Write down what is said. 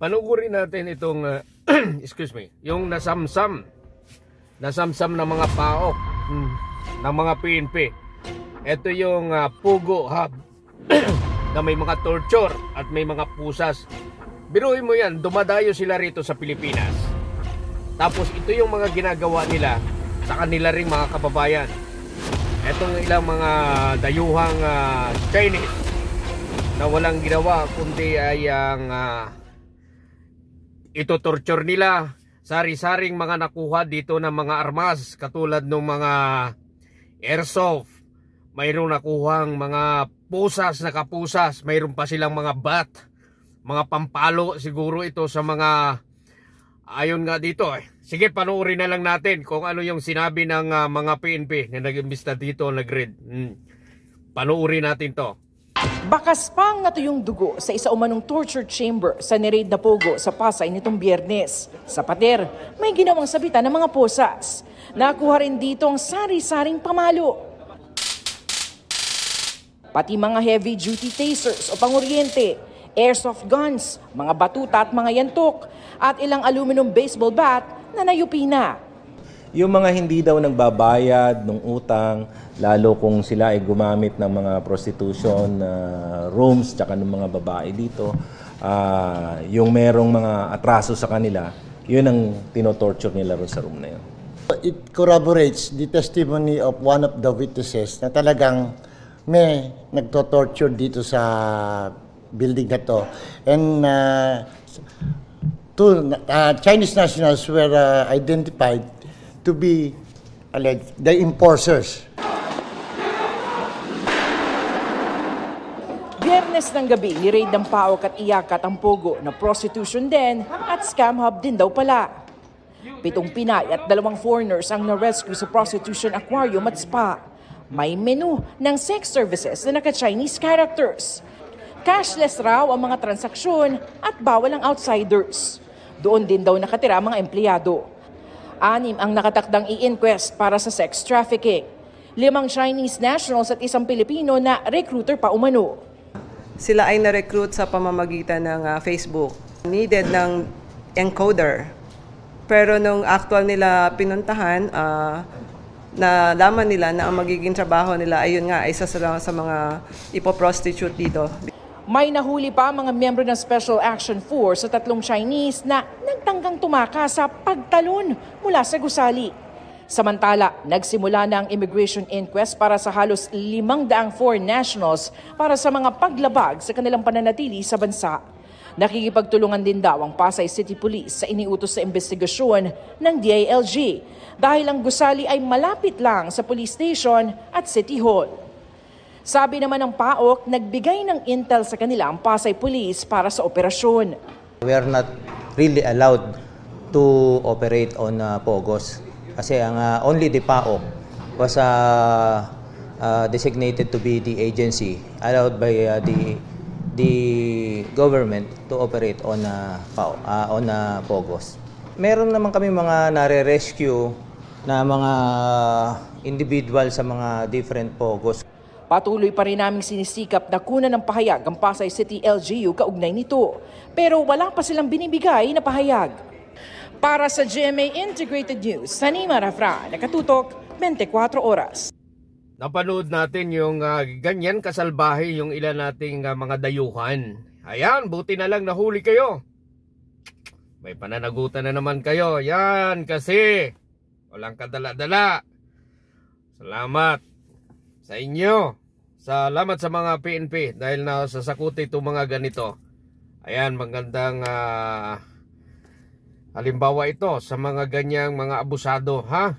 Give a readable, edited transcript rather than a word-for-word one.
Panugurin natin itong excuse me, yung nasamsam ng mga paok ng mga PNP. Ito yung Pogo Hub na may mga torture at may mga pusas. Biruin mo yan, dumadayo sila rito sa Pilipinas. Tapos ito yung mga ginagawa nila sa kanila ring mga kababayan. Itong ilang mga dayuhang Chinese na walang ginawa kundi ay ang ito torture nila, sari-saring mga nakuha dito ng mga armas katulad ng mga airsoft. Mayroong nakuhang mga pusas na kapusas, mayroon pa silang mga bat, mga pampalo siguro ito sa mga ayon nga dito Sige, panoorin na lang natin kung ano yung sinabi ng mga PNP na nag-imbista dito, nag-read. Panoorin natin to. Bakas pang natuyong dugo sa isa umanong torture chamber sa niraid na Pogo sa Pasay nitong Biyernes. Sa pader, may ginawang sabitan ng mga posas. Nakuha rin dito ang sari-saring pamalo. Pati mga heavy-duty tasers o panguryente, airsoft guns, mga batuta at mga yantok, at ilang aluminum baseball bat na nayupi na. Yung mga hindi daw nagbabayad ng utang, lalo kung sila ay gumamit ng mga prostitution rooms tsaka ng mga babae dito, yung merong mga atraso sa kanila, yun ang tinotorture nila rin sa room na yun. It corroborates the testimony of one of the witnesses na talagang may nagto-torture dito sa building na to. And two Chinese nationals were identified to be alleged the enforcers. Biyernes ng gabi, ni-raid ng PAOK at Iyakat ang Pogo na prostitution din at scam hub din daw pala. 7 Pinay at 2 foreigners ang na-rescue sa prostitution aquarium at spa. May menu ng sex services na naka-Chinese characters. Cashless raw ang mga transaksyon at bawal ang outsiders. Doon din daw nakatira mga empleyado. 6 ang nakatakdang i-inquest para sa sex trafficking. 5 Chinese nationals at 1 Pilipino na recruiter pa umano. Sila ay na-recruit sa pamamagitan ng Facebook. Needed ng encoder. Pero nung actual nila pinuntahan, nalaman nila na ang magiging trabaho nila ayun nga isa sa mga ipoprostitute dito. May nahuli pa mga miyembro ng Special Action Force sa 3 Chinese na nagtanggang tumaka sa pagtalon mula sa gusali. Samantala, nagsimula na ang immigration inquest para sa halos 500 foreign nationals para sa mga paglabag sa kanilang pananatili sa bansa. Nakikipagtulungan din daw ang Pasay City Police sa iniutos sa investigasyon ng DILG dahil ang gusali ay malapit lang sa police station at City Hall. Sabi naman ng PAOK, nagbigay ng intel sa kanila ang Pasay Police para sa operasyon. We are not really allowed to operate on Pogos kasi ang only the PAOK was designated to be the agency allowed by the government to operate on Pogos. Meron naman kami mga nare-rescue na mga individual sa mga different Pogos. Patuloy pa rin naming sinisikap na kunan ng pahayag ang Pasay City LGU kaugnay nito. Pero wala pa silang binibigay na pahayag. Para sa GMA Integrated News, Sanima Rafra, nakatutok 24 oras. Napanood natin yung ganyan kasalbahe yung ilan nating mga dayuhan. Ayan, buti na lang nahuli kayo. May pananagutan na naman kayo. Yan kasi walang kadala-dala. Salamat sa inyo. Salamat sa mga PNP dahil nasasakuti itong mga ganito. Ayan, magandang halimbawa ito sa mga ganyang mga abusado, ha?